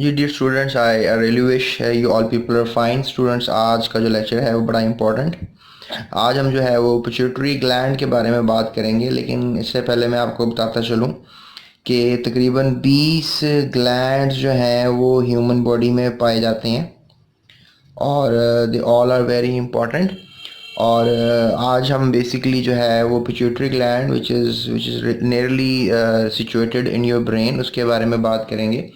Ji dear students, I really wish you all people are fine. Students, आज का जो lecture है वो बड़ा इंपॉर्टेंट। आज हम जो है वो पिट्यूटरी ग्लैंड के बारे में बात करेंगे, लेकिन इससे पहले मैं आपको बताता चलूँ कि तकरीबन 20 ग्लैंड्स जो हैं वो ह्यूमन बॉडी में पाए जाते हैं और they all are very important. और आज हम बेसिकली जो है वो pituitary gland which is nearly situated in your brain, उसके बारे में बात करेंगे।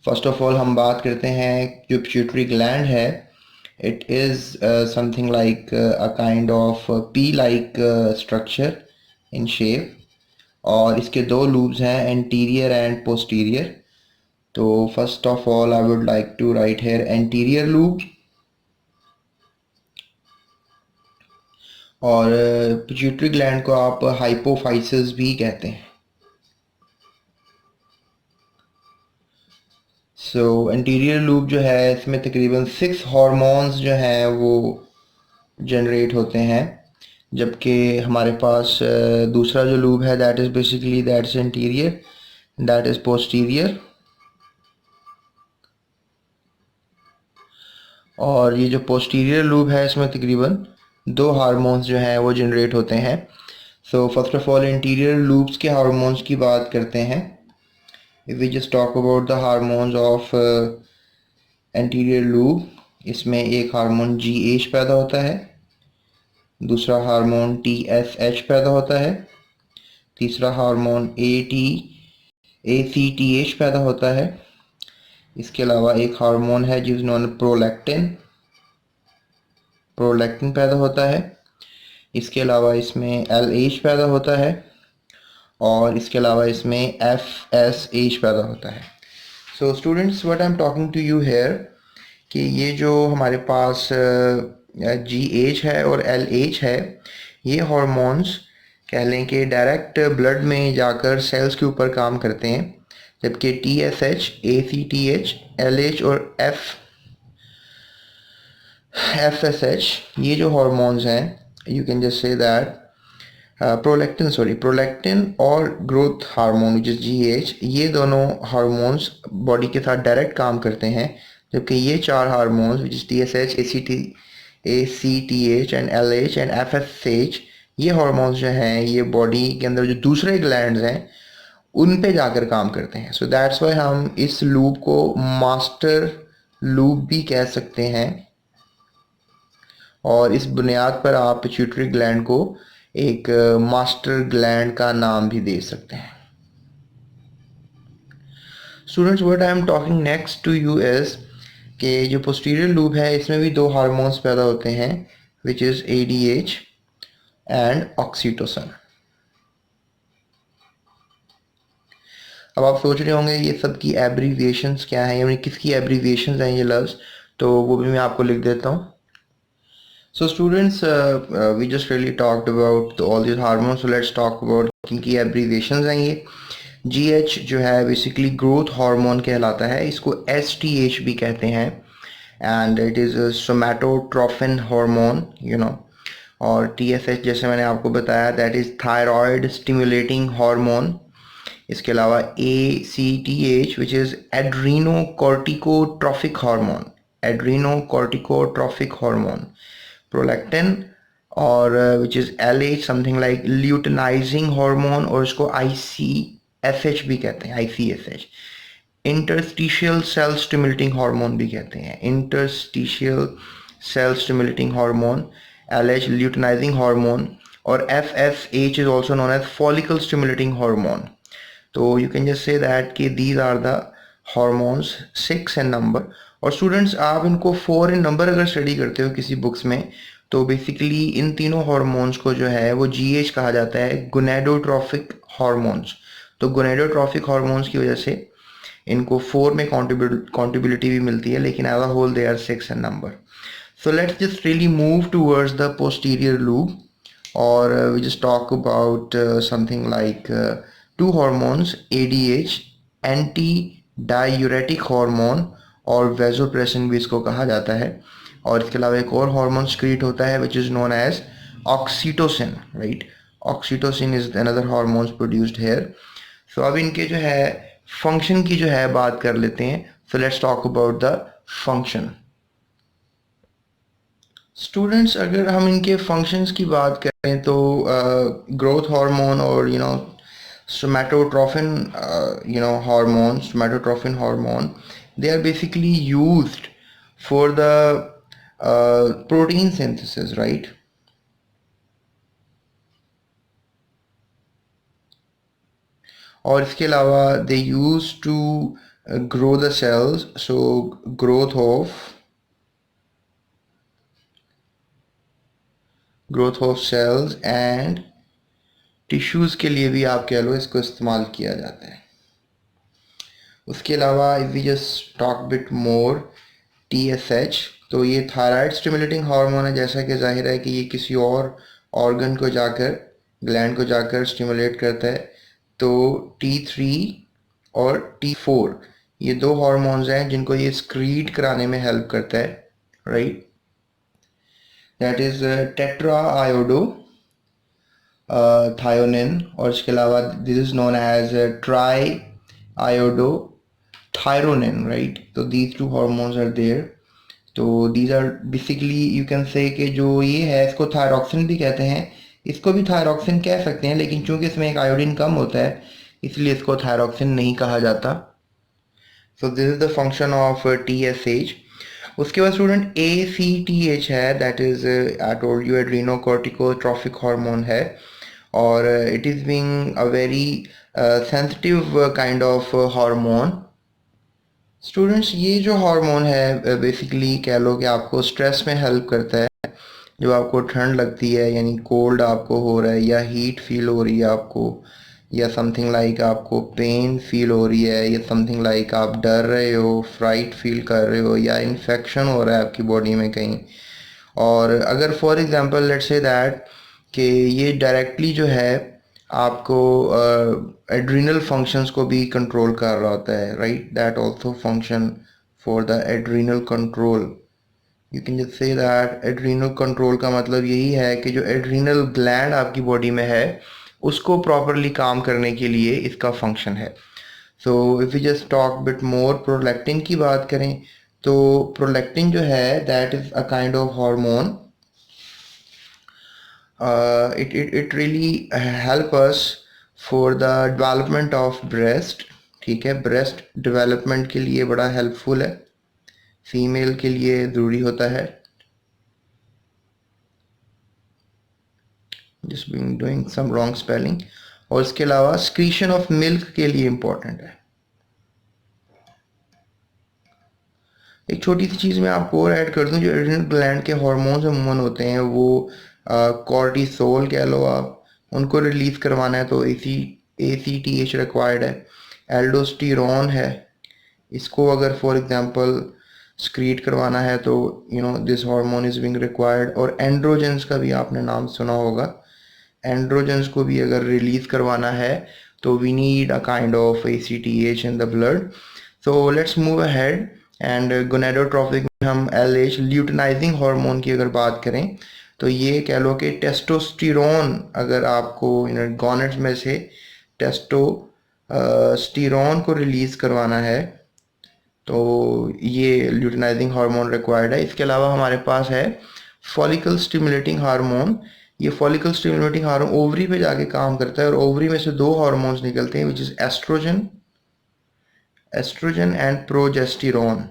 फर्स्ट ऑफ ऑल हम बात करते हैं जो पिट्यूटरी ग्लैंड है। It is something like a kind of pea like structure in shape, और इसके दो लूब्स हैं, एंटीरियर एंड पोस्टीरियर। तो first of all I would like to write here anterior lobe, और पिट्यूटरी ग्लैंड को आप hypophysis भी कहते हैं। सो एंटीरियर लूब जो है इसमें तकरीबन 6 हार्मोन्स जो हैं वो जनरेट होते हैं, जबकि हमारे पास दूसरा जो लूब है that is basically that's interior, that is posterior. और ये जो पोस्टीरियर लूब है इसमें तकरीबन 2 हार्मोन्स जो हैं वो जनरेट होते हैं। So first of all interior lobes के हार्मोन्स की बात करते हैं। If we just talk about the hormones of anterior lobe, इसमें एक हार्मोन GH पैदा होता है, दूसरा हार्मोन TSH पैदा होता है, तीसरा हार्मोन ACTH पैदा होता है। इसके अलावा एक हार्मोन है जिसमें नॉन प्रोलैक्टिन प्रोलैक्टिन पैदा होता है। इसके अलावा इसमें LH पैदा होता है, और इसके अलावा इसमें FSH पैदा होता है। So students, what I am talking to you here कि ये जो हमारे पास GH है और LH है, ये हार्मोन्स कह लें कि डायरेक्ट ब्लड में जाकर सेल्स के ऊपर काम करते हैं, जबकि TSH, ACTH, LH और FSH ये जो हार्मोन्स हैं, you can just say that prolactin और growth hormone which is GH, ये दोनों हार्मोन्स बॉडी के साथ डायरेक्ट काम करते हैं, जबकि ये 4 hormones which is TSH, ACTH and LH and FSH, ये हार्मोन्स जो हैं ये बॉडी के अंदर जो दूसरे ग्लैंड्स हैं उन पे जाकर काम करते हैं। सो दैट्स वाई हम इस लूप को मास्टर लूप भी कह सकते हैं, और इस बुनियाद पर आप पिट्यूटरी ग्लैंड को एक मास्टर ग्लैंड का नाम भी दे सकते हैं। Students, what I am talking next to you is कि जो पोस्टीरियर लूब है इसमें भी 2 हार्मोन्स पैदा होते हैं, which is ADH and oxytocin. अब आप सोच रहे होंगे ये सब की एब्रीविएशंस क्या हैं, यानी किसकी एब्रीविएशंस हैं ये लफ्ज़, तो वो भी मैं आपको लिख देता हूँ। So students, we just really talked about all these hormones, so let's talk about इनकी abbreviations हैं। ये GH जो है बेसिकली ग्रोथ हार्मोन कहलाता है, इसको STH भी कहते हैं, and it is somatotrophin hormone, you know. और TSH जैसे मैंने आपको बताया that is thyroid stimulating hormone. इसके अलावा ACTH which is adrenocorticotrophic hormone, adrenocorticotrophic hormone. Prolactin और which is LH something like luteinizing hormone, और इसको ICSH भी कहते हैं, ICSH। Interstitial cell stimulating hormone भी कहते हैं, interstitial cell stimulating hormone, LH luteinizing hormone, और FSH is also known as follicle stimulating hormone. तो you can just say that कि these are the hormones 6 in number. और students, आप इनको 4 इन number अगर स्टडी करते हो किसी बुक्स में, तो बेसिकली इन तीनों हार्मोन्स को जो है वो GH कहा जाता है, गोनेडोट्रोफिक हार्मोन्स। तो गोनेडोट्रोफिक हार्मोन्स की वजह से इनको 4 में कॉन्ट्रीब्यूटिविटी भी मिलती है, लेकिन as a whole they are 6 in number. So let's just really move towards the posterior lobe, और we just talk about something like 2 hormones, ADH anti diuretic hormone, और वेजोप्रेसिन भी इसको कहा जाता है। और इसके अलावा एक और हार्मोन स्क्रीट होता है which is known as oxytocin, right. Oxytocin is another hormones produced here. So अब इनके जो है फंक्शन की जो है बात कर लेते हैं। So let's talk about the function. Students, अगर हम इनके फंक्शंस की बात करें तो ग्रोथ हार्मोन और somatotrophin hormone, they are basically used for the protein synthesis, right? और इसके अलावा they used to grow the cells, so growth of cells and tissues के लिए भी आप कह लो इसको इस्तेमाल किया जाता है. उसके अलावा if we just talk bit more, TSH, तो ये थायराइड स्टिमुलेटिंग हार्मोन है. जैसा कि जाहिर है कि ये किसी और ऑर्गन को जाकर, ग्लैंड को जाकर स्टिमुलेट करता है. तो T3 और T4 ये दो हार्मोन्स हैं जिनको ये स्क्रीट कराने में हेल्प करता है, right? That is tetra iodo thyronine, और इसके अलावा this is known as tri iodo thyronine, right? तो these two hormones are there. तो these are basically you can say कि जो ये है इसको थायरॉक्सिन भी कहते हैं, इसको भी थायरॉक्सिन कह सकते हैं, लेकिन चूंकि इसमें एक आयोडीन कम होता है इसलिए इसको थायरॉक्सिन नहीं कहा जाता. So this is the function of TSH. उसके बाद स्टूडेंट ACTH है, that is I told you adrenocorticotrophic hormone है, और it is being a very sensitive kind of hormone. Students, ये जो हार्मोन है बेसिकली कह लो कि आपको स्ट्रेस में हेल्प करता है. जब आपको ठंड लगती है, यानी कोल्ड आपको हो रहा है या हीट फील हो रही है आपको, या समथिंग लाइक आपको पेन फील हो रही है, या समथिंग लाइक आप डर रहे हो, फ्राइट फील कर रहे हो, या इन्फेक्शन हो रहा है आपकी बॉडी में कहीं, और अगर for example let's say that कि ये डायरेक्टली जो है आपको एड्रीनल फंक्शंस को भी कंट्रोल कर रहा होता है, right? That also function for the adrenal control. You can just say that adrenal control का मतलब यही है कि जो एड्रीनल ग्लैंड आपकी बॉडी में है उसको प्रॉपरली काम करने के लिए इसका फंक्शन है. So if you just talk bit more, prolactin की बात करें तो प्रोलैक्टिन जो है that is a kind of hormone. it really help us for the development of breast. ठीक है, ब्रेस्ट डेवलपमेंट के लिए बड़ा हेल्पफुल है, फीमेल के लिए ज़रूरी होता है. Just being doing some wrong spelling. और इसके अलावा स्क्रीशन ऑफ मिल्क के लिए इम्पोर्टेंट है. एक छोटी सी चीज़ मैं आपको और ऐड कर दूं, जो एड्रिनल ग्लैंड के हार्मोन्स अमूमन होते हैं वो कॉर्टिसोल कह लो आप, उनको रिलीज़ करवाना है तो ACTH रिक्वायर्ड है. एल्डोस्टेरोन है, इसको अगर फॉर एग्जांपल स्क्रीट करवाना है तो this hormone is being required. और एंड्रोजेंस का भी आपने नाम सुना होगा, एंड्रोजेंस को भी अगर रिलीज़ करवाना है तो we need a kind of ACTH in the blood. So let's move ahead. And gonadotrophic में हम LH ल्यूटिनाइजिंग हार्मोन की अगर बात करें तो ये कह लो कि टेस्टोस्टेरोन, अगर आपको गॉनेड्स में से टेस्टोस्टेरोन को रिलीज़ करवाना है तो ये ल्यूटिनाइजिंग हार्मोन रिक्वायर्ड है. इसके अलावा हमारे पास है फॉलिकल स्टिमुलेटिंग हार्मोन. ये फॉलिकल स्टिमुलेटिंग हार्मोन ओवरी पे जाके काम करता है, और ओवरी में से दो हार्मोन्स निकलते हैं which is estrogen and progesterone.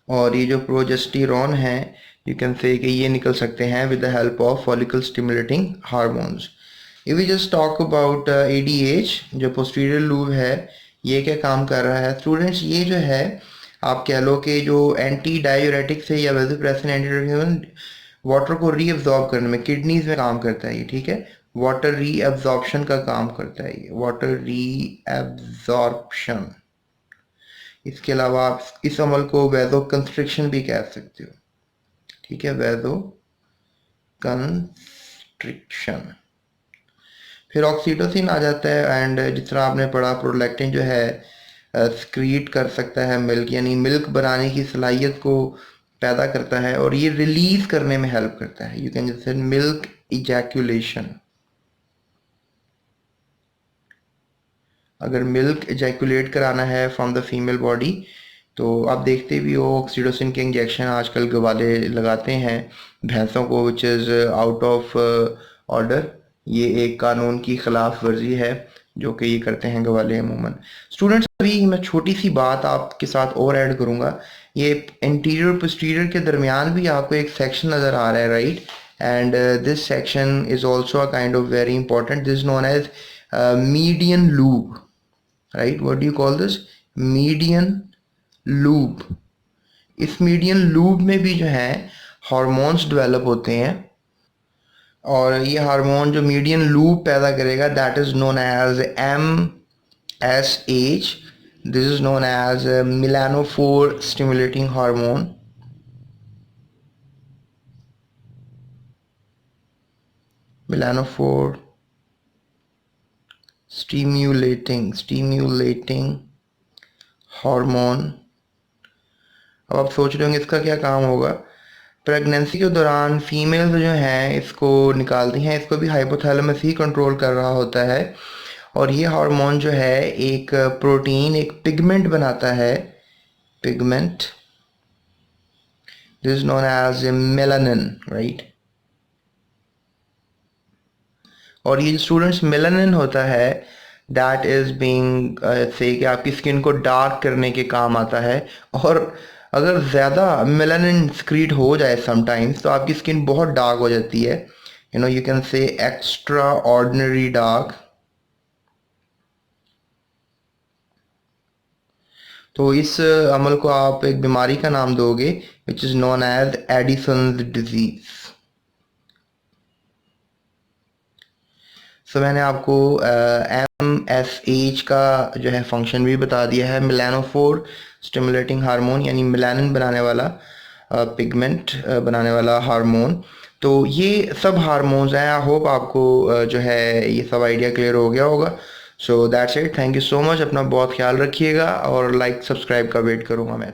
और ये जो प्रोजेस्टेरोन है यू कैन से कि ये निकल सकते हैं with the help of follicle stimulating hormones. If we just talk about ADH, जो पोस्टीरियर लूब है, ये क्या काम कर रहा है स्टूडेंट्स? ये जो है आप कह लो कि जो एंटी डायूरेटिक्स है या वेसोप्रेसिन एंटी वाटर को रीअब्जॉर्ब करने में किडनीज में काम करता है ये, ठीक है? वाटर रीअब्जॉर्प्शन का काम करता है ये, वाटर रीअब्जॉर्प्शन. इसके अलावा आप इस अमल को वैदो कंस्ट्रिक्शन भी कह सकते हो, ठीक है? वैदो कंस्ट्रिक्शन. फिर ऑक्सीटोसिन आ जाता है, एंड जिस तरह आपने पढ़ा प्रोलैक्टिन जो है स्क्रीट कर सकता है मिल्क, यानी मिल्क बनाने की सलाहियत को पैदा करता है, और ये रिलीज करने में हेल्प करता है. यू कैन जस्ट से मिल्क इजैकुलेशन. अगर मिल्क इजैकुलेट कराना है फ्रॉम द फीमेल बॉडी, तो आप देखते भी हो ऑक्सीटोसिन के इंजेक्शन आजकल गवाले लगाते हैं भैंसों को, which is out of order. ये एक कानून की खिलाफ वर्जी है जो कि ये करते हैं गवाले अमूमन। स्टूडेंट्स, अभी मैं छोटी सी बात आपके साथ और ऐड करूँगा। ये इंटीरियर पोस्टीरियर के दरमियान भी आपको एक सेक्शन नज़र आ रहा है, right? And this section is also a kind of very important, this known as median lobe, right? What do you call this? Median lobe. इस मीडियन लूब में भी जो है हार्मोन्स डेवलप होते हैं, और ये हार्मोन जो मीडियन लूब पैदा करेगा that is known as MSH। This is known as melanophore stimulating hormone. Melanophore stimulating hormone. अब आप सोच रहे होंगे इसका क्या काम होगा। प्रेगनेंसी के दौरान फीमेल्स जो हैं इसको निकालती हैं, इसको भी हाइपोथैलेमस ही कंट्रोल कर रहा होता है, और ये हार्मोन जो है एक प्रोटीन, एक पिगमेंट बनाता है, pigment. This is known as melanin, right? और ये स्टूडेंट्स मेलानिन होता है दैट इज बीइंग से कि आपकी स्किन को डार्क करने के काम आता है। और अगर ज़्यादा मेलानिन सक्रीट हो जाए समटाइम्स तो आपकी स्किन बहुत डार्क हो जाती है, यू कैन से एक्स्ट्रा ऑर्डिनरी डार्क। तो इस अमल को आप एक बीमारी का नाम दोगे which is known as Addison's disease. So मैंने आपको MSH का जो है फंक्शन भी बता दिया है, मेलानोफोर स्टिमुलेटिंग हार्मोन, यानी मेलानिन बनाने वाला, पिगमेंट बनाने वाला हार्मोन। तो ये सब हार्मोन्स हैं। आई होप आपको जो है ये सब आइडिया क्लियर हो गया होगा। So that's it, thank you so much, अपना बहुत ख्याल रखिएगा, और लाइक सब्सक्राइब का वेट करूँगा मैं।